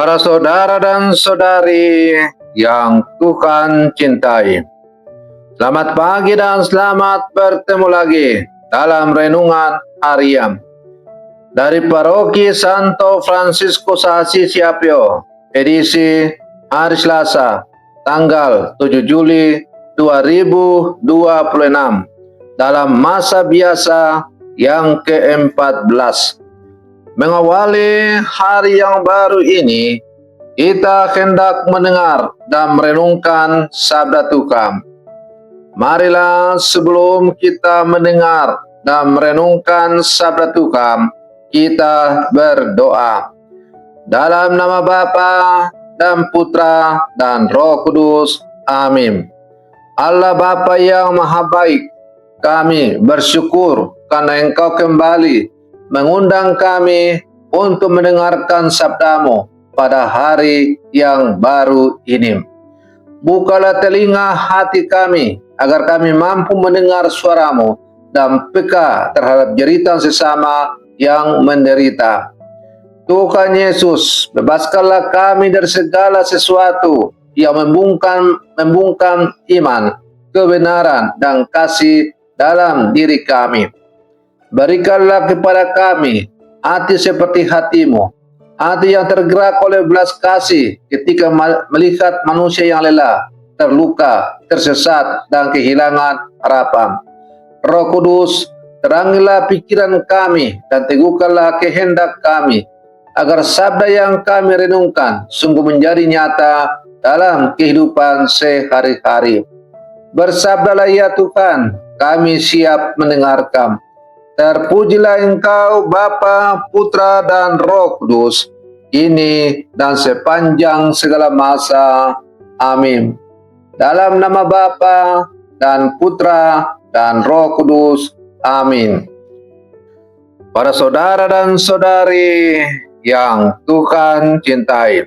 Para saudara dan saudari yang Tuhan cintai, selamat pagi dan selamat bertemu lagi dalam renungan harian dari Paroki Santo Fransiskus Assisi Apio, edisi hari Selasa, tanggal 7 Juli 2026, dalam masa biasa yang ke-14. Mengawali hari yang baru ini, kita hendak mendengar dan merenungkan sabda Tuhan. Marilah sebelum kita mendengar dan merenungkan sabda Tuhan, kita berdoa. Dalam nama Bapa dan Putra dan Roh Kudus. Amin. Allah Bapa yang Maha Baik, kami bersyukur karena Engkau kembali mengundang kami untuk mendengarkan sabda-Mu pada hari yang baru ini. Bukalah telinga hati kami agar kami mampu mendengar suara-Mu dan peka terhadap jeritan sesama yang menderita. Tuhan Yesus, bebaskanlah kami dari segala sesuatu yang membungkam iman, kebenaran, dan kasih dalam diri kami. Berikanlah kepada kami hati seperti hati-Mu, hati yang tergerak oleh belas kasih ketika melihat manusia yang lelah, terluka, tersesat, dan kehilangan harapan. Roh Kudus, terangilah pikiran kami dan teguhkanlah kehendak kami, agar sabda yang kami renungkan sungguh menjadi nyata dalam kehidupan sehari-hari. Bersabdalah ya Tuhan, kami siap mendengarkan. Terpujilah Engkau Bapa, Putra, dan Roh Kudus, kini dan sepanjang segala masa. Amin. Dalam nama Bapa dan Putra dan Roh Kudus. Amin. Para saudara dan saudari yang Tuhan cintai,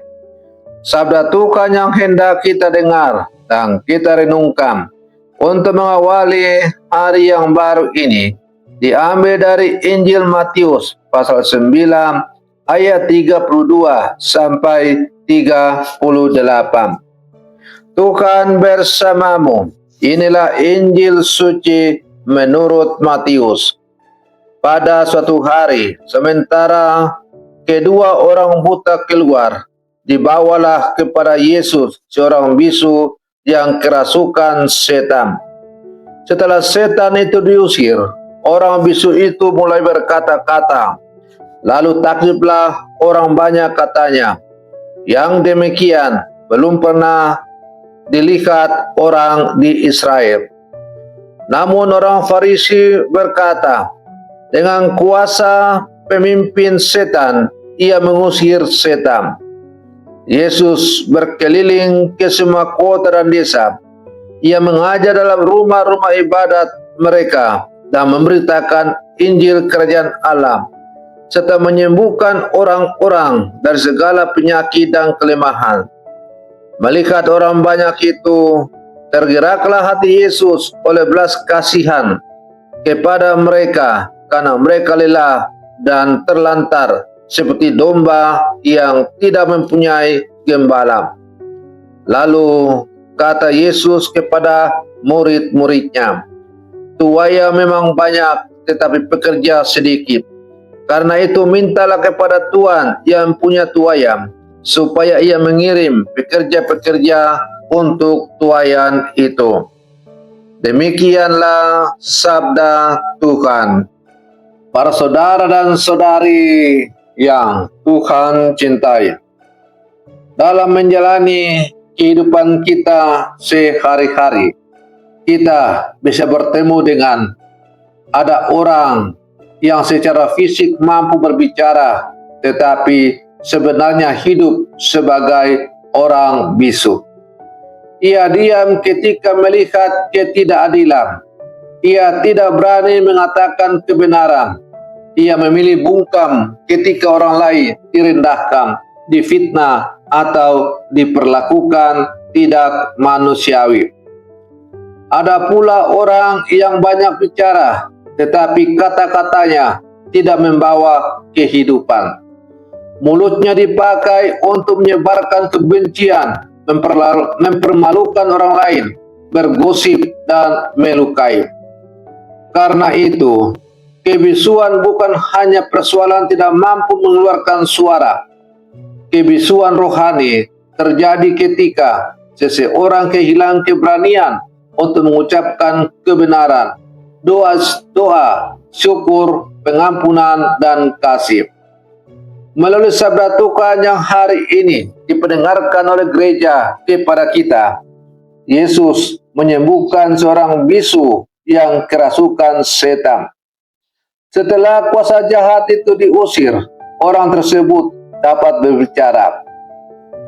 sabda Tuhan yang hendak kita dengar dan kita renungkan untuk mengawali hari yang baru ini diambil dari Injil Matius pasal 9 ayat 32 sampai 38. Tuhan bersamamu. Inilah Injil suci menurut Matius. Pada suatu hari, sementara kedua orang buta keluar, dibawalah kepada Yesus seorang bisu yang kerasukan setan. Setelah setan itu diusir, orang bisu itu mulai berkata-kata. Lalu takjublah orang banyak katanya, yang demikian belum pernah dilihat orang di Israel. Namun orang Farisi berkata, dengan kuasa pemimpin setan, ia mengusir setan. Yesus berkeliling ke semua kota dan desa. Ia mengajar dalam rumah-rumah ibadat mereka dan memberitakan Injil Kerajaan Allah, serta menyembuhkan orang-orang dari segala penyakit dan kelemahan. Melihat orang banyak itu, tergeraklah hati Yesus oleh belas kasihan kepada mereka, karena mereka lelah dan terlantar seperti domba yang tidak mempunyai gembala. Lalu kata Yesus kepada murid-muridnya, tuai memang banyak, tetapi pekerja sedikit. Karena itu mintalah kepada Tuhan yang punya tuaian, supaya ia mengirim pekerja-pekerja untuk tuaian itu. Demikianlah sabda Tuhan. Para saudara dan saudari yang Tuhan cintai, dalam menjalani kehidupan kita sehari-hari, kita bisa bertemu dengan ada orang yang secara fisik mampu berbicara, tetapi sebenarnya hidup sebagai orang bisu. Ia diam ketika melihat ketidakadilan. Ia tidak berani mengatakan kebenaran. Ia memilih bungkam ketika orang lain direndahkan, difitnah, atau diperlakukan tidak manusiawi. Ada pula orang yang banyak bicara, tetapi kata-katanya tidak membawa kehidupan. Mulutnya dipakai untuk menyebarkan kebencian, mempermalukan orang lain, bergosip, dan melukai. Karena itu, kebisuan bukan hanya persoalan tidak mampu mengeluarkan suara. Kebisuan rohani terjadi ketika seseorang kehilangan keberanian untuk mengucapkan kebenaran, doa, syukur, pengampunan, dan kasih. Melalui sabda Tuhan yang hari ini dipendengarkan oleh gereja kepada kita, Yesus menyembuhkan seorang bisu yang kerasukan setan. Setelah kuasa jahat itu diusir, orang tersebut dapat berbicara.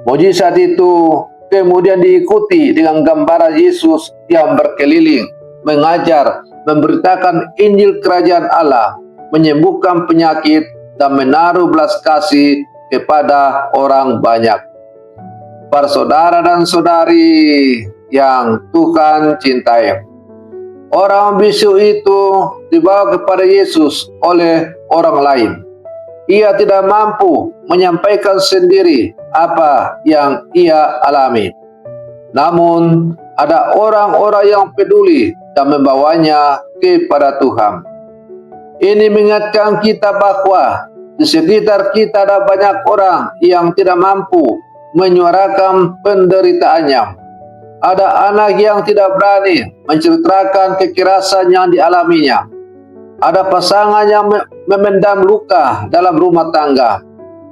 Mujizat itu kemudian diikuti dengan gambaran Yesus yang berkeliling, mengajar, memberitakan Injil Kerajaan Allah, menyembuhkan penyakit, dan menaruh belas kasih kepada orang banyak. Para saudara dan saudari yang Tuhan cintai, orang bisu itu dibawa kepada Yesus oleh orang lain. Ia tidak mampu menyampaikan sendiri apa yang ia alami. Namun, ada orang-orang yang peduli dan membawanya kepada Tuhan. Ini mengingatkan kita bahwa di sekitar kita ada banyak orang yang tidak mampu menyuarakan penderitaannya. Ada anak yang tidak berani menceritakan kekerasan yang dialaminya. Ada pasangan yang memendam luka dalam rumah tangga.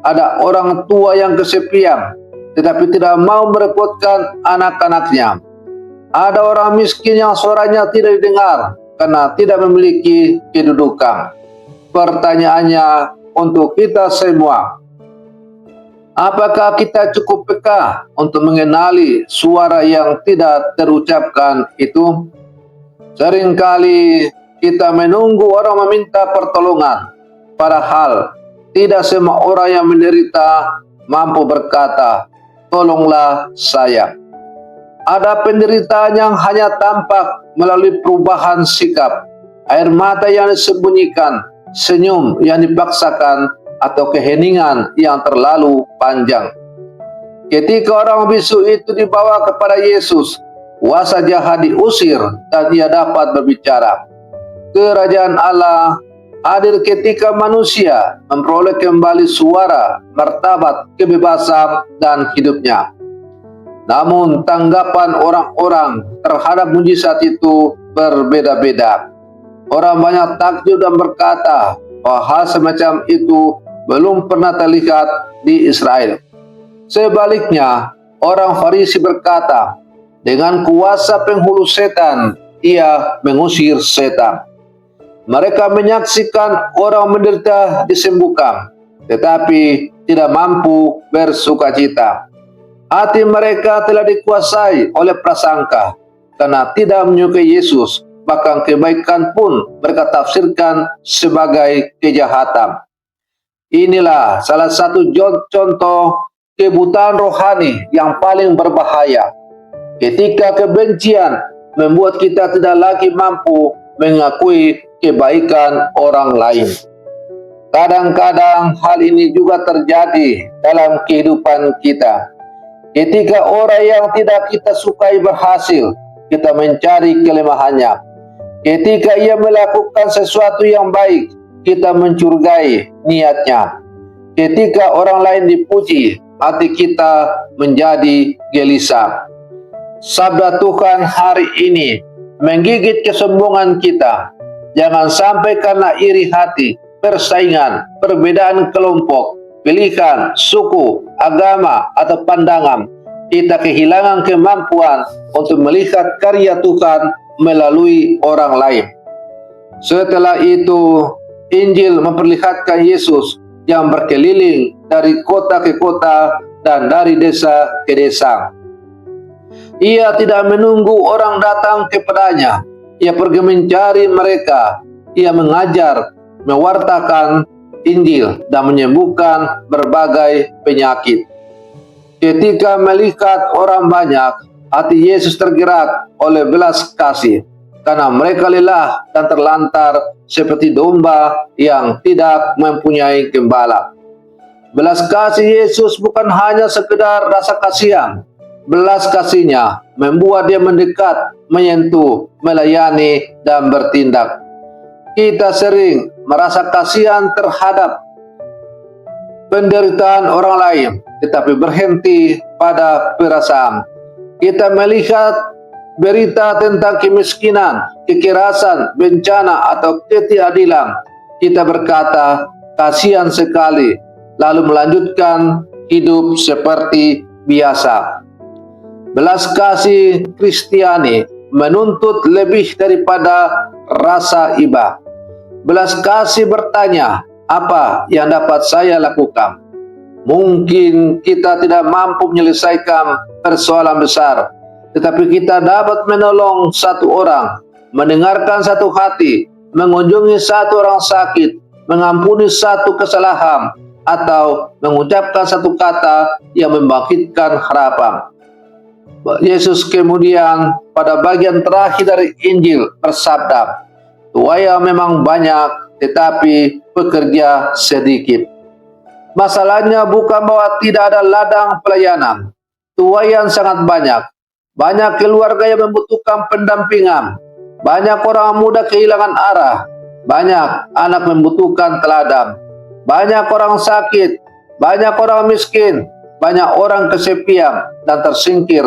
Ada orang tua yang kesepian, tetapi tidak mau merepotkan anak-anaknya. Ada orang miskin yang suaranya tidak didengar karena tidak memiliki kedudukan. Pertanyaannya untuk kita semua, apakah kita cukup peka untuk mengenali suara yang tidak terucapkan itu? Seringkali kita menunggu orang meminta pertolongan, padahal tidak semua orang yang menderita mampu berkata, "Tolonglah saya." Ada penderitaan yang hanya tampak melalui perubahan sikap, air mata yang disembunyikan, senyum yang dipaksakan, atau keheningan yang terlalu panjang. Ketika orang bisu itu dibawa kepada Yesus, kuasa jahat diusir dan ia dapat berbicara. Kerajaan Allah hadir ketika manusia memperoleh kembali suara, martabat, kebebasan, dan hidupnya. Namun tanggapan orang-orang terhadap mujizat itu berbeda-beda. Orang banyak takjub dan berkata bahwa hal semacam itu belum pernah terlihat di Israel. Sebaliknya, orang Farisi berkata, dengan kuasa penghulu setan, ia mengusir setan. Mereka menyaksikan orang menderita disembuhkan, tetapi tidak mampu bersukacita. Hati mereka telah dikuasai oleh prasangka, karena tidak menyukai Yesus, bahkan kebaikan pun mereka tafsirkan sebagai kejahatan. Inilah salah satu contoh kebutaan rohani yang paling berbahaya. Ketika kebencian membuat kita tidak lagi mampu mengakui kebaikan orang lain. Kadang-kadang hal ini juga terjadi dalam kehidupan kita. Ketika orang yang tidak kita sukai berhasil, kita mencari kelemahannya. Ketika ia melakukan sesuatu yang baik, kita mencurigai niatnya. Ketika orang lain dipuji, hati kita menjadi gelisah. Sabda Tuhan hari ini menggigit kesombongan kita. Jangan sampai karena iri hati, persaingan, perbedaan kelompok, pilihan, suku, agama, atau pandangan, kita kehilangan kemampuan untuk melihat karya Tuhan melalui orang lain. Setelah itu, Injil memperlihatkan Yesus yang berkeliling dari kota ke kota dan dari desa ke desa. Ia tidak menunggu orang datang kepadanya. Ia pergi mencari mereka. Ia mengajar, mewartakan Injil, dan menyembuhkan berbagai penyakit. Ketika melihat orang banyak, hati Yesus tergerak oleh belas kasih, karena mereka lelah dan terlantar seperti domba yang tidak mempunyai gembala. Belas kasih Yesus bukan hanya sekedar rasa kasihan. Belas kasihnya membuat dia mendekat, menyentuh, melayani, dan bertindak. Kita sering merasa kasihan terhadap penderitaan orang lain, tetapi berhenti pada perasaan. Kita melihat berita tentang kemiskinan, kekerasan, bencana, atau ketidakadilan. Kita berkata, kasihan sekali, lalu melanjutkan hidup seperti biasa. Belas kasih Kristiani menuntut lebih daripada rasa iba. Belas kasih bertanya, apa yang dapat saya lakukan? Mungkin kita tidak mampu menyelesaikan persoalan besar, tetapi kita dapat menolong satu orang, mendengarkan satu hati, mengunjungi satu orang sakit, mengampuni satu kesalahan, atau mengucapkan satu kata yang membangkitkan harapan. Yesus kemudian pada bagian terakhir dari Injil bersabda, tuaya memang banyak, tetapi pekerja sedikit. Masalahnya bukan bahwa tidak ada ladang pelayanan. Tuayan sangat banyak. Banyak keluarga yang membutuhkan pendampingan. Banyak orang muda kehilangan arah. Banyak anak membutuhkan teladan. Banyak orang sakit. Banyak orang miskin. Banyak orang kesepian dan tersingkir,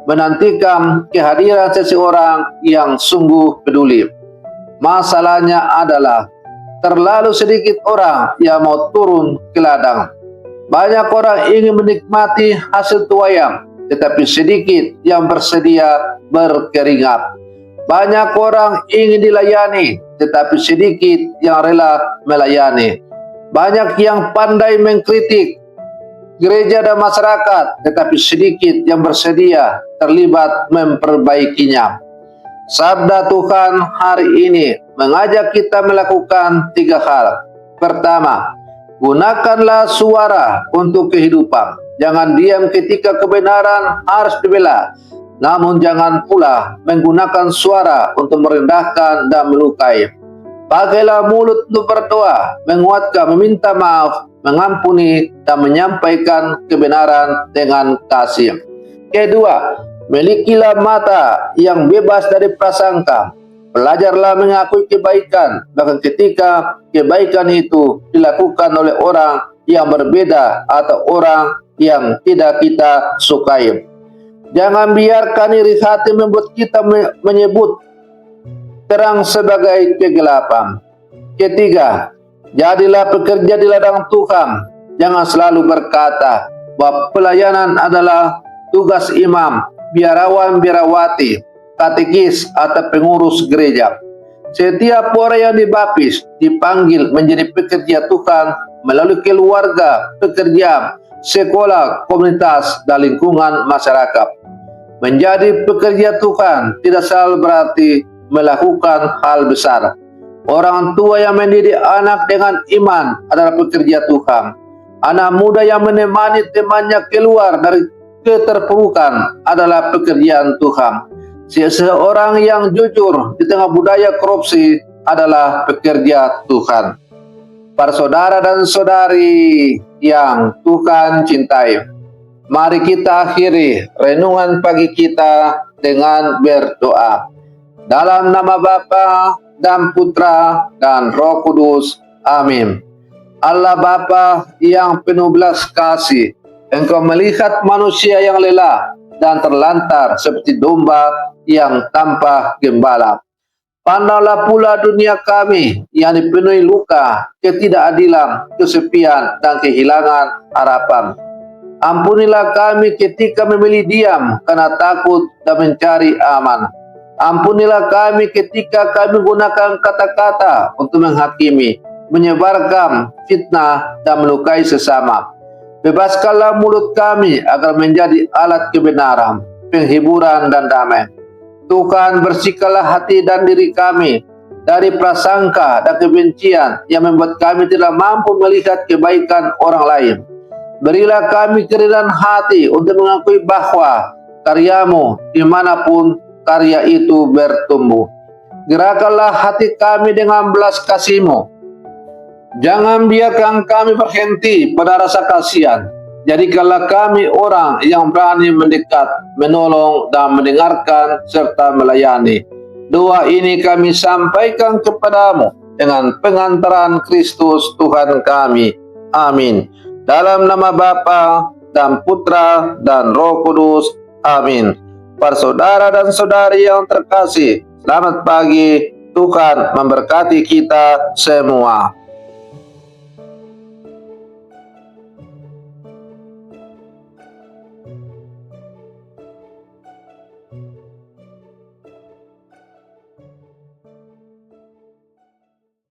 menantikan kehadiran seseorang yang sungguh peduli. Masalahnya adalah terlalu sedikit orang yang mau turun ke ladang. Banyak orang ingin menikmati hasil tuayan, tetapi sedikit yang bersedia berkeringat. Banyak orang ingin dilayani, tetapi sedikit yang rela melayani. Banyak yang pandai mengkritik gereja dan masyarakat, tetapi sedikit yang bersedia terlibat memperbaikinya. Sabda Tuhan hari ini mengajak kita melakukan 3 hal. Pertama, gunakanlah suara untuk kehidupan. Jangan diam ketika kebenaran harus dibela. Namun jangan pula menggunakan suara untuk merendahkan dan melukai. Pakailah mulut untuk berdoa, menguatkan, meminta maaf, mengampuni, dan menyampaikan kebenaran dengan kasih. Kedua, milikilah mata yang bebas dari prasangka. Belajarlah mengakui kebaikan, bahkan ketika kebaikan itu dilakukan oleh orang yang berbeda atau orang yang tidak kita sukai. Jangan biarkan iri hati membuat kita menyebut terang sebagai kegelapan. Ketiga, jadilah pekerja di ladang Tuhan. Jangan selalu berkata bahwa pelayanan adalah tugas imam, biarawan, biarawati, katekis, atau pengurus gereja. Setiap orang yang dibaptis dipanggil menjadi pekerja Tuhan melalui keluarga, pekerjaan, sekolah, komunitas, dan lingkungan masyarakat. Menjadi pekerja Tuhan tidak selalu berarti melakukan hal besar. Orang tua yang mendidik anak dengan iman adalah pekerja Tuhan. Anak muda yang menemani temannya keluar dari keterpurukan adalah pekerjaan Tuhan. Seseorang yang jujur di tengah budaya korupsi adalah pekerja Tuhan. Para saudara dan saudari yang Tuhan cintai, mari kita akhiri renungan pagi kita dengan berdoa. Dalam nama Bapa dan Putra dan Roh Kudus. Amin. Allah Bapa yang penuh belas kasih, Engkau melihat manusia yang lelah dan terlantar seperti domba yang tanpa gembala. Pandanglah pula dunia kami yang dipenuhi luka, ketidakadilan, kesepian, dan kehilangan harapan. Ampunilah kami ketika memilih diam karena takut dan mencari aman. Ampunilah kami ketika kami menggunakan kata-kata untuk menghakimi, menyebarkan fitnah, dan melukai sesama. Bebaskanlah mulut kami agar menjadi alat kebenaran, penghiburan, dan damai. Tuhan, bersihkanlah hati dan diri kami dari prasangka dan kebencian yang membuat kami tidak mampu melihat kebaikan orang lain. Berilah kami kerendahan hati untuk mengakui bahwa karya-Mu dimanapun karya itu bertumbuh. Gerakkanlah hati kami dengan belas kasih-Mu Jangan biarkan kami berhenti pada rasa kasihan. Jadikanlah kami orang yang berani mendekat, menolong dan mendengarkan serta melayani. Doa ini kami sampaikan kepadamu dengan pengantaran Kristus Tuhan kami. Amin. Dalam nama Bapa dan Putra dan Roh Kudus. Amin. Para saudara dan saudari yang terkasih, selamat pagi. Tuhan memberkati kita semua.